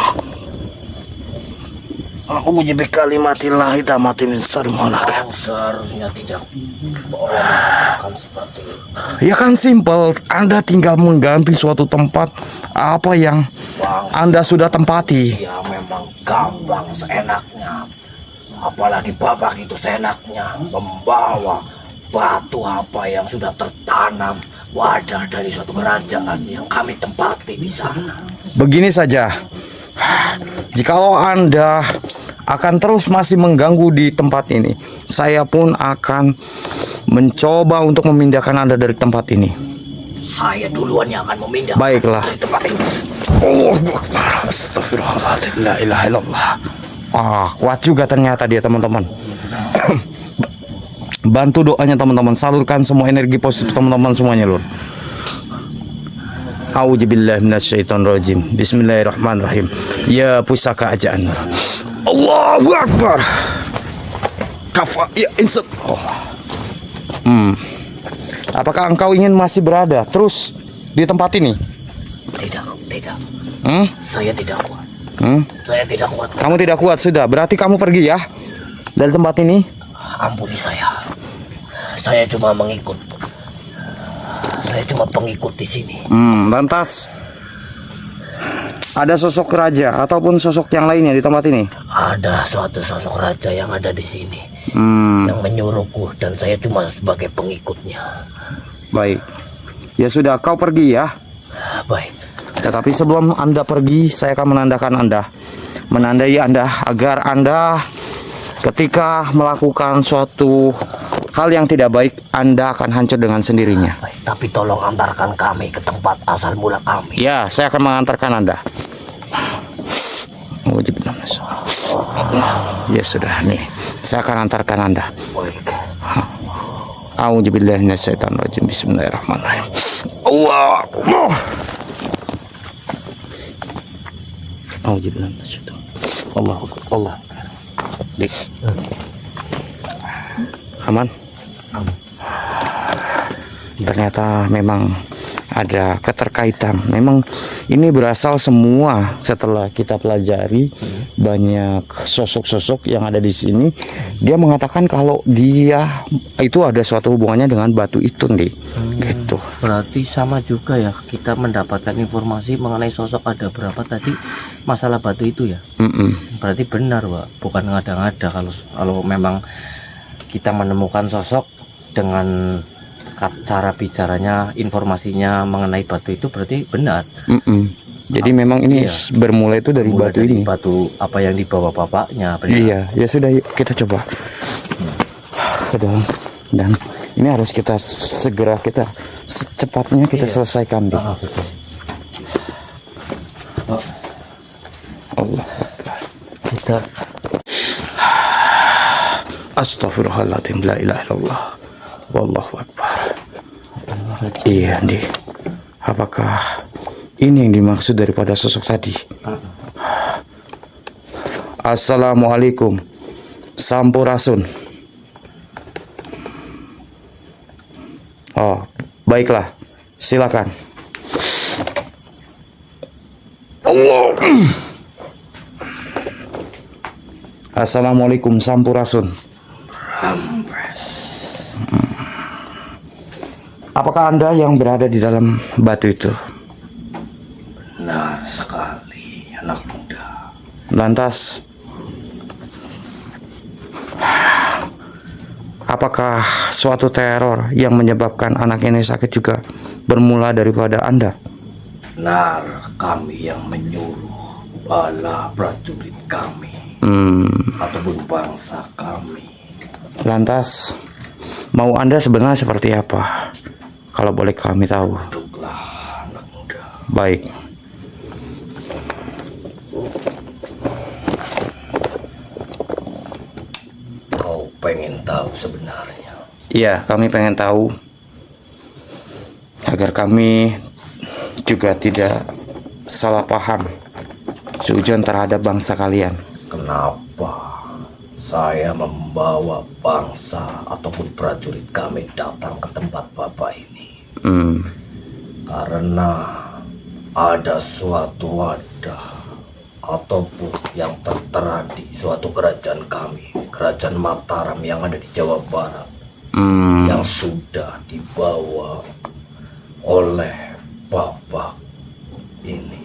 [SPEAKER 5] Aku menyebut kalimatillahi tamati min syarri ma khalaq.
[SPEAKER 4] Kau seharusnya tidak boleh mengatakan seperti itu.
[SPEAKER 1] Ya kan simpel, Anda tinggal mengganti suatu tempat apa yang Anda sudah tempati.
[SPEAKER 4] Ya memang gampang seenaknya. Apalagi Bapak itu seenaknya membawa batu apa yang sudah tertanam wadah dari suatu kerajaan yang kami tempati di sana.
[SPEAKER 1] Begini saja, jikalau Anda akan terus masih mengganggu di tempat ini, saya pun akan mencoba untuk memindahkan Anda dari tempat ini.
[SPEAKER 4] Saya duluan yang akan memindah
[SPEAKER 1] Baiklah.
[SPEAKER 4] dari tempat ini.
[SPEAKER 1] Astagfirullahaladzim, la ilaha illallah. Kuat juga ternyata dia, teman-teman. Bantu doanya teman-teman, salurkan semua energi positif teman-teman semuanya, Lur. A'udzubillahi minasyaitonirrajim. Bismillahirrahmanirrahim. Ya pusaka ajaan Nur. Allahu Akbar. Kafa ya insat. Apakah engkau ingin masih berada terus di tempat ini?
[SPEAKER 4] Tidak. Saya tidak kuat. Saya tidak kuat.
[SPEAKER 1] Kamu tidak kuat sudah. Berarti kamu pergi ya dari tempat ini.
[SPEAKER 4] Ampuni saya. Saya cuma mengikut. Saya cuma pengikut di sini.
[SPEAKER 1] Lantas ada sosok raja ataupun sosok yang lainnya di tempat ini?
[SPEAKER 4] Ada suatu sosok raja yang ada di sini yang menyuruhku dan saya cuma sebagai pengikutnya.
[SPEAKER 1] Baik. Ya sudah, kau pergi ya.
[SPEAKER 4] Baik.
[SPEAKER 1] Tetapi sebelum Anda pergi, saya akan menandai Anda agar Anda ketika melakukan suatu hal yang tidak baik, Anda akan hancur dengan sendirinya.
[SPEAKER 4] Baik, tapi tolong antarkan kami ke tempat asal mula kami.
[SPEAKER 1] Ya, saya akan mengantarkan Anda. Ya sudah, nih. Saya akan antarkan Anda.
[SPEAKER 4] Baik.
[SPEAKER 1] A'udzubillahi minasyaitonirrajim. Bismillahirrahmanirrahim. Allah. A'udzubillahi minasyaitonirrajim. Allah. Dik. Aman? Ternyata memang ada keterkaitan. Memang ini berasal semua setelah kita pelajari banyak sosok-sosok yang ada di sini. Dia mengatakan kalau dia itu ada suatu hubungannya dengan batu itu nih. Gitu.
[SPEAKER 5] Berarti sama juga ya, kita mendapatkan informasi mengenai sosok ada berapa tadi masalah batu itu ya. Berarti benar, Pak, bukan ngada-ngada kalau memang kita menemukan sosok dengan cara bicaranya, informasinya mengenai batu itu berarti benar.
[SPEAKER 1] Jadi memang ini bermulai itu dari batu
[SPEAKER 5] dari
[SPEAKER 1] ini.
[SPEAKER 5] Batu apa yang dibawa bapaknya. Benar.
[SPEAKER 1] Iya, ya sudah, yuk kita coba ke dalam. Dan ini harus kita segera, secepatnya kita selesaikan deh.
[SPEAKER 5] Betul.
[SPEAKER 1] Allah.
[SPEAKER 5] Kita
[SPEAKER 1] Astaghfirullahaladzim, la ilaha illallah, wallahu akbar. Iya, Andi. Apakah ini yang dimaksud daripada sosok tadi? Assalamualaikum, Sampurasun. Oh, baiklah, silakan. Allah. Assalamualaikum, Sampurasun. Apakah Anda yang berada di dalam batu itu?
[SPEAKER 4] Benar sekali, anak muda.
[SPEAKER 1] Lantas, apakah suatu teror yang menyebabkan anak ini sakit juga bermula daripada Anda?
[SPEAKER 4] Benar, kami yang menyuruh bala prajurit kami ataupun bangsa kami.
[SPEAKER 1] Lantas, mau Anda sebenarnya seperti apa? Kalau boleh kami tahu.
[SPEAKER 4] Duduklah, anak muda.
[SPEAKER 1] Baik.
[SPEAKER 4] Kau pengen tahu sebenarnya?
[SPEAKER 1] Iya, kami pengen tahu agar kami juga tidak salah paham seujuan terhadap bangsa kalian.
[SPEAKER 4] Kenapa saya membawa bangsa ataupun prajurit kami datang ke tempat Bapak ini? Karena ada suatu wadah ataupun yang tertera di suatu kerajaan kami, kerajaan Mataram yang ada di Jawa Barat, yang sudah dibawa oleh Bapak ini,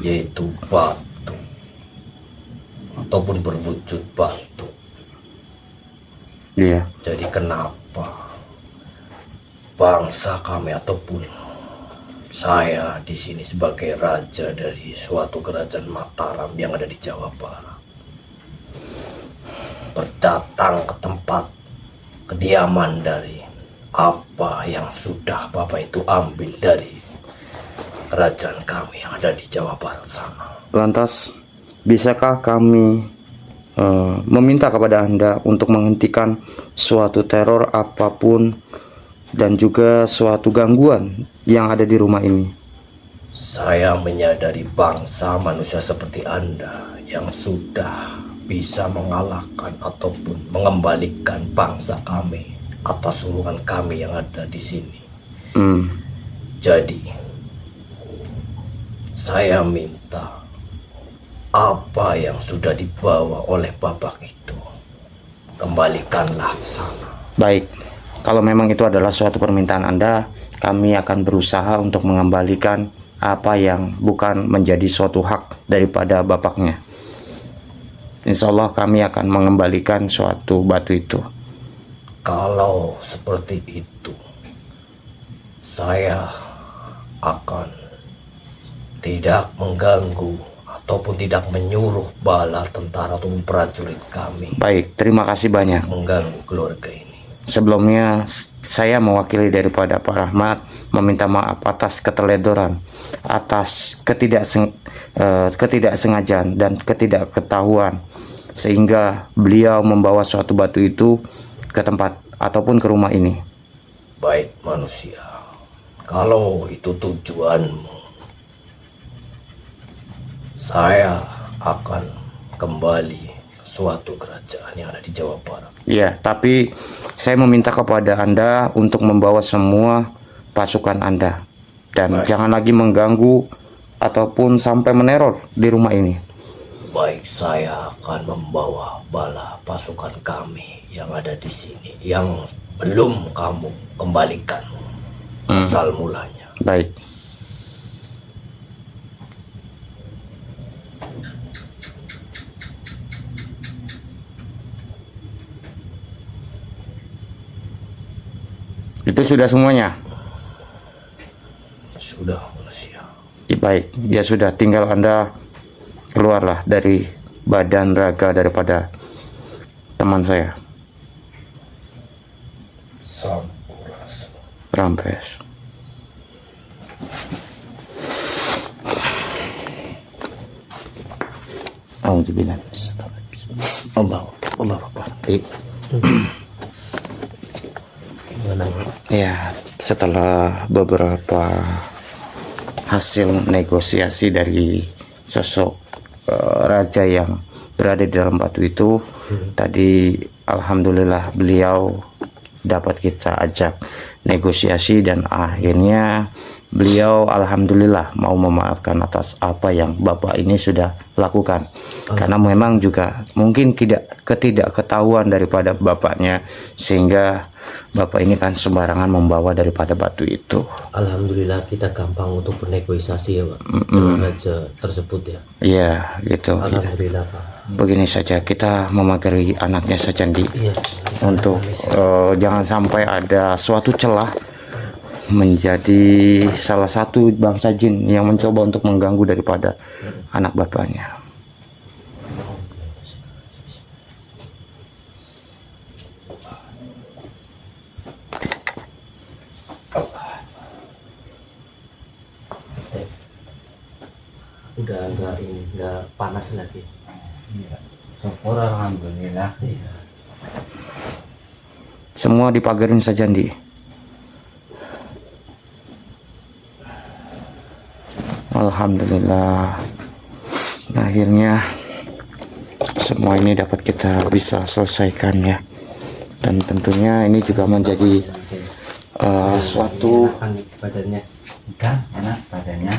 [SPEAKER 4] yaitu batu ataupun berwujud batu.
[SPEAKER 1] Iya.
[SPEAKER 4] Jadi kenapa bangsa kami ataupun saya di sini sebagai raja dari suatu kerajaan Mataram yang ada di Jawa Barat berdatang ke tempat kediaman dari apa yang sudah Bapak itu ambil dari kerajaan kami yang ada di Jawa Barat sana.
[SPEAKER 1] Lantas, bisakah kami meminta kepada Anda untuk menghentikan suatu teror apapun dan juga suatu gangguan yang ada di rumah ini?
[SPEAKER 4] Saya menyadari bangsa manusia seperti Anda yang sudah bisa mengalahkan ataupun mengembalikan bangsa kami atas suruhan kami yang ada di sini. Jadi, saya minta apa yang sudah dibawa oleh Bapak itu kembalikanlah ke sana.
[SPEAKER 1] Baik, kalau memang itu adalah suatu permintaan Anda, kami akan berusaha untuk mengembalikan apa yang bukan menjadi suatu hak daripada bapaknya. Insya Allah kami akan mengembalikan suatu batu itu.
[SPEAKER 4] Kalau seperti itu, saya akan tidak mengganggu ataupun tidak menyuruh bala tentara atau prajurit kami
[SPEAKER 1] Baik, terima kasih banyak.
[SPEAKER 4] mengganggu keluarga ini.
[SPEAKER 1] Sebelumnya saya mewakili daripada Pak Rahmat meminta maaf atas keteledoran, atas ketidaksengajaan dan ketidaketahuan sehingga beliau membawa suatu batu itu ke tempat ataupun ke rumah ini.
[SPEAKER 4] Baik manusia, kalau itu tujuanmu, saya akan kembali ke suatu kerajaan yang ada di Jawa Barat.
[SPEAKER 1] Ya, tapi saya meminta kepada Anda untuk membawa semua pasukan Anda dan
[SPEAKER 4] Baik.
[SPEAKER 1] jangan lagi mengganggu ataupun sampai meneror di rumah ini.
[SPEAKER 4] Baik, saya akan membawa bala pasukan kami yang ada di sini yang belum kamu kembalikan asal mulanya.
[SPEAKER 1] Baik. Itu sudah semuanya.
[SPEAKER 4] Sudah manusia.
[SPEAKER 1] Baik, ya sudah, tinggal Anda keluarlah dari badan raga daripada teman saya,
[SPEAKER 4] Sampurasun.
[SPEAKER 1] Rampes. Alhamdulillah. Allah Akbar. Ya, setelah beberapa hasil negosiasi dari sosok raja yang berada di dalam batu itu, tadi alhamdulillah beliau dapat kita ajak negosiasi dan akhirnya beliau alhamdulillah mau memaafkan atas apa yang bapak ini sudah lakukan. Karena memang juga mungkin tidak ketidakketahuan daripada bapaknya sehingga Bapak ini kan sembarangan membawa daripada batu itu.
[SPEAKER 5] Alhamdulillah kita gampang untuk bernegosiasi ya Pak dengan raja tersebut ya.
[SPEAKER 1] Iya gitu.
[SPEAKER 5] Alhamdulillah Pak.
[SPEAKER 1] Begini saja, kita memagari anaknya saja Di,
[SPEAKER 5] Iya.
[SPEAKER 1] untuk jangan sampai ada suatu celah menjadi salah satu bangsa jin yang mencoba untuk mengganggu daripada anak bapaknya.
[SPEAKER 5] Udah enggak panas lagi.
[SPEAKER 3] Syukur alhamdulillah.
[SPEAKER 1] Semua dipagarin saja Di. Alhamdulillah, akhirnya semua ini dapat kita bisa selesaikan ya. Dan tentunya ini juga menjadi suatu
[SPEAKER 5] Badannya.
[SPEAKER 3] Udah enak badannya.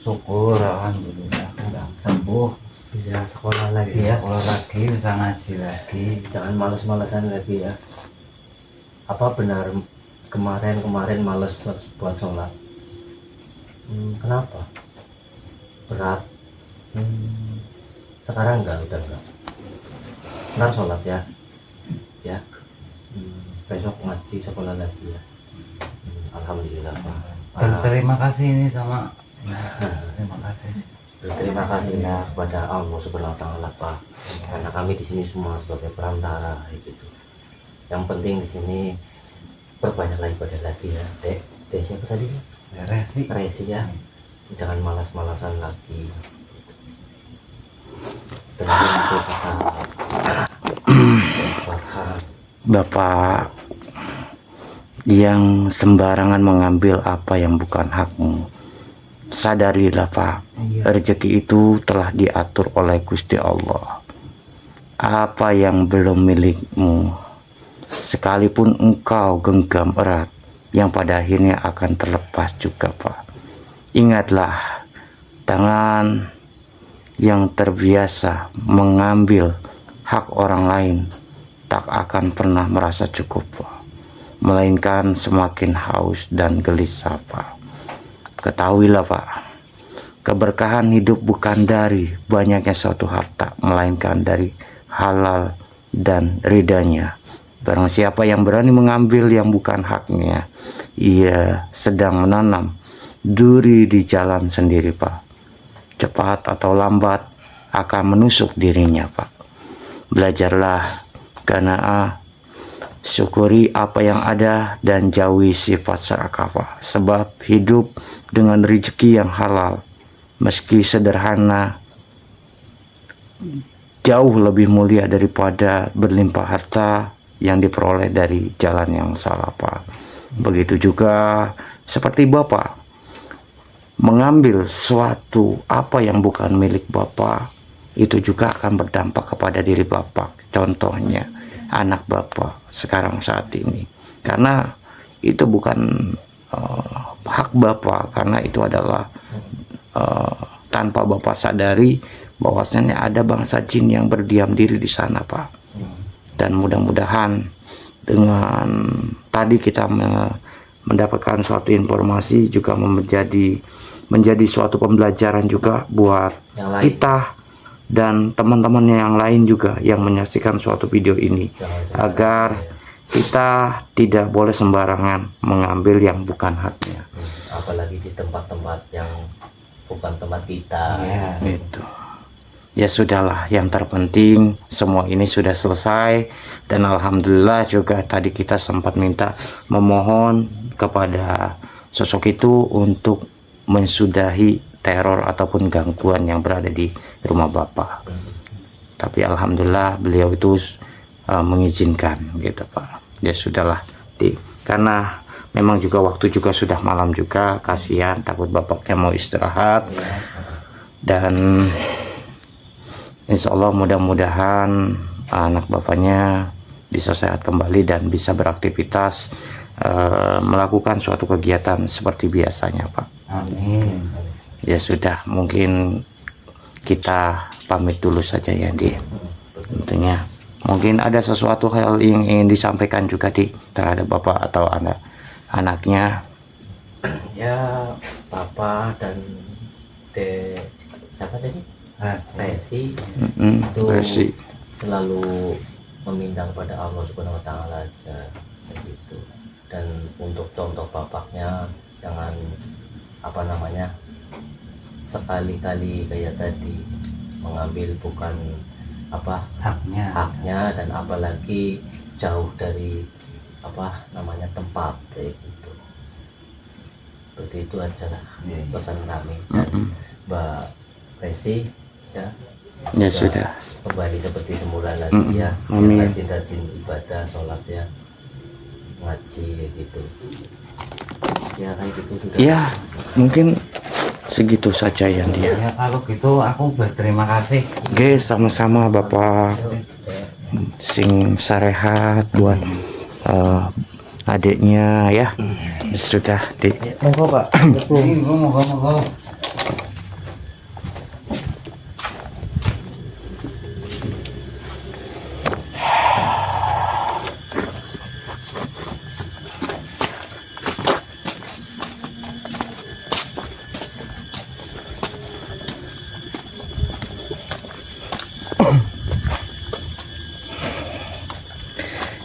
[SPEAKER 3] Syukur alhamdulillah udah sembuh.
[SPEAKER 5] Bisa sekolah lagi ya.
[SPEAKER 3] Sekolah lagi, bisa ngaji lagi.
[SPEAKER 5] Jangan males-malesan lagi ya. Apa benar kemarin males buat sholat? Kenapa? Berat. Sekarang udah enggak. Ntar sholat ya. Ya. Besok ngaji sekolah lagi ya. Alhamdulillah Pak.
[SPEAKER 3] Berterima kasih ini sama terima kasih.
[SPEAKER 5] Berterima kasih ya kepada Allah Subhanahu wa taala Pak. Karena kami di sini semua sebagai perantara gitu. Yang penting di sini perbanyaklah ibadah lagi ya. Dek siapa tadi? Resi ya. Jangan malas-malasan lagi.
[SPEAKER 1] Bapak yang sembarangan mengambil apa yang bukan hakmu. Sadarilah Pak, rezeki itu telah diatur oleh Gusti Allah. Apa yang belum milikmu, sekalipun engkau genggam erat, yang pada akhirnya akan terlepas juga Pak. Ingatlah, tangan yang terbiasa mengambil hak orang lain tak akan pernah merasa cukup Pak, melainkan semakin haus dan gelisah Pak. Ketahuilah Pak, keberkahan hidup bukan dari banyaknya suatu harta, melainkan dari halal dan ridanya. Barang siapa yang berani mengambil yang bukan haknya, ia sedang menanam duri di jalan sendiri Pak. Cepat atau lambat akan menusuk dirinya Pak. Belajarlah qanaah, syukuri apa yang ada dan jauhi sifat serakah Pak. Sebab hidup dengan rezeki yang halal, meski sederhana, jauh lebih mulia daripada berlimpah harta yang diperoleh dari jalan yang salah Pak. Begitu juga seperti Bapak mengambil suatu apa yang bukan milik Bapak, itu juga akan berdampak kepada diri Bapak. Contohnya anak Bapak sekarang saat ini, karena itu bukan hak Bapak, karena itu adalah tanpa Bapak sadari bahwasanya ada bangsa jin yang berdiam diri di sana Pak. Dan mudah-mudahan dengan tadi kita mendapatkan suatu informasi juga menjadi suatu pembelajaran juga buat kita dan teman-temannya yang lain juga yang menyaksikan suatu video ini, agar kita tidak boleh sembarangan mengambil yang bukan haknya,
[SPEAKER 5] apalagi di tempat-tempat yang bukan tempat kita.
[SPEAKER 1] Itu ya sudahlah, yang terpenting semua ini sudah selesai. Dan alhamdulillah juga tadi kita sempat memohon kepada sosok itu untuk mensudahi teror ataupun gangguan yang berada di rumah Bapak. Tapi alhamdulillah beliau itu mengizinkan gitu Pak. Ya sudahlah, karena memang juga waktu juga sudah malam juga, kasihan takut Bapaknya mau istirahat. Dan insya Allah mudah-mudahan anak Bapaknya bisa sehat kembali dan bisa beraktivitas, melakukan suatu kegiatan seperti biasanya Pak.
[SPEAKER 3] Amin.
[SPEAKER 1] Ya sudah, mungkin kita pamit dulu saja ya Di. Tentunya Mungkin ada sesuatu hal yang ingin disampaikan juga terhadap bapak atau anaknya.
[SPEAKER 2] Ya, Papa dan siapa tadi? Resi itu
[SPEAKER 1] Resi.
[SPEAKER 2] selalu meminta kepada Allah Subhanahu Wa Taala aja gitu. Dan untuk contoh bapaknya jangan sekali-kali kayak tadi mengambil bukan haknya dan apalagi jauh dari tempat kayak gitu. Seperti itu aja lah pesan kami. Dan Mbak Resi ya
[SPEAKER 1] Sudah.
[SPEAKER 2] kembali seperti semula lagi ya.
[SPEAKER 1] Amin.
[SPEAKER 2] Rajin-rajin ibadah, sholat ya, ngaji gitu. Ya kayak gitu sudah.
[SPEAKER 1] Ya, mungkin segitu saja ya dia.
[SPEAKER 3] Ya kalau gitu aku berterima kasih.
[SPEAKER 1] Oke, sama-sama Bapak. Sing sarehat buat adiknya ya. Sudah di.
[SPEAKER 5] Monggo Pak.
[SPEAKER 3] Monggo.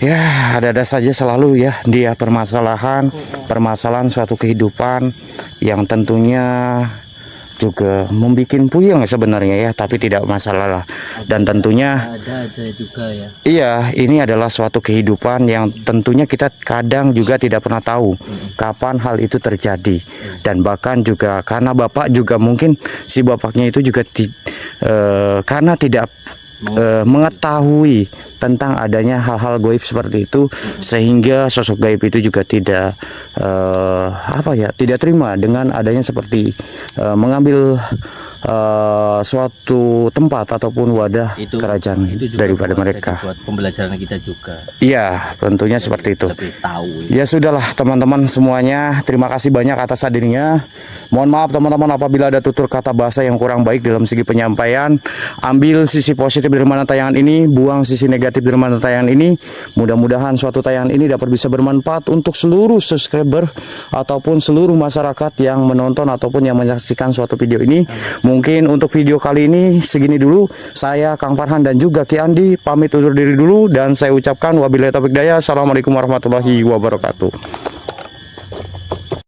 [SPEAKER 1] Ya, ada saja selalu ya dia permasalahan suatu kehidupan yang tentunya juga membuat puyeng sebenarnya ya, tapi tidak masalah lah. Dan tentunya
[SPEAKER 5] Ada aja juga ya.
[SPEAKER 1] iya, ini adalah suatu kehidupan yang tentunya kita kadang juga tidak pernah tahu kapan hal itu terjadi. Dan bahkan juga karena bapak juga mungkin si bapaknya itu juga karena tidak mengetahui tentang adanya hal-hal gaib seperti itu, sehingga sosok gaib itu juga tidak tidak terima dengan adanya seperti mengambil suatu tempat ataupun wadah kerajaan daripada mereka.
[SPEAKER 5] Buat pembelajaran kita juga.
[SPEAKER 1] Iya, tentunya seperti itu.
[SPEAKER 5] Lebih tahu.
[SPEAKER 1] Ya sudahlah teman-teman semuanya, terima kasih banyak atas hadirnya. Mohon maaf teman-teman apabila ada tutur kata bahasa yang kurang baik dalam segi penyampaian. Ambil sisi positif dari mana tayangan ini, buang sisi negatif dari mana tayangan ini. Mudah-mudahan suatu tayangan ini dapat bisa bermanfaat untuk seluruh subscriber ataupun seluruh masyarakat yang menonton ataupun yang menyaksikan suatu video ini. Mungkin untuk video kali ini segini dulu. Saya Kang Farhan dan juga Ki Andi pamit undur diri dulu, dan saya ucapkan wabillahi taufiq hidayah. Assalamualaikum warahmatullahi wabarakatuh.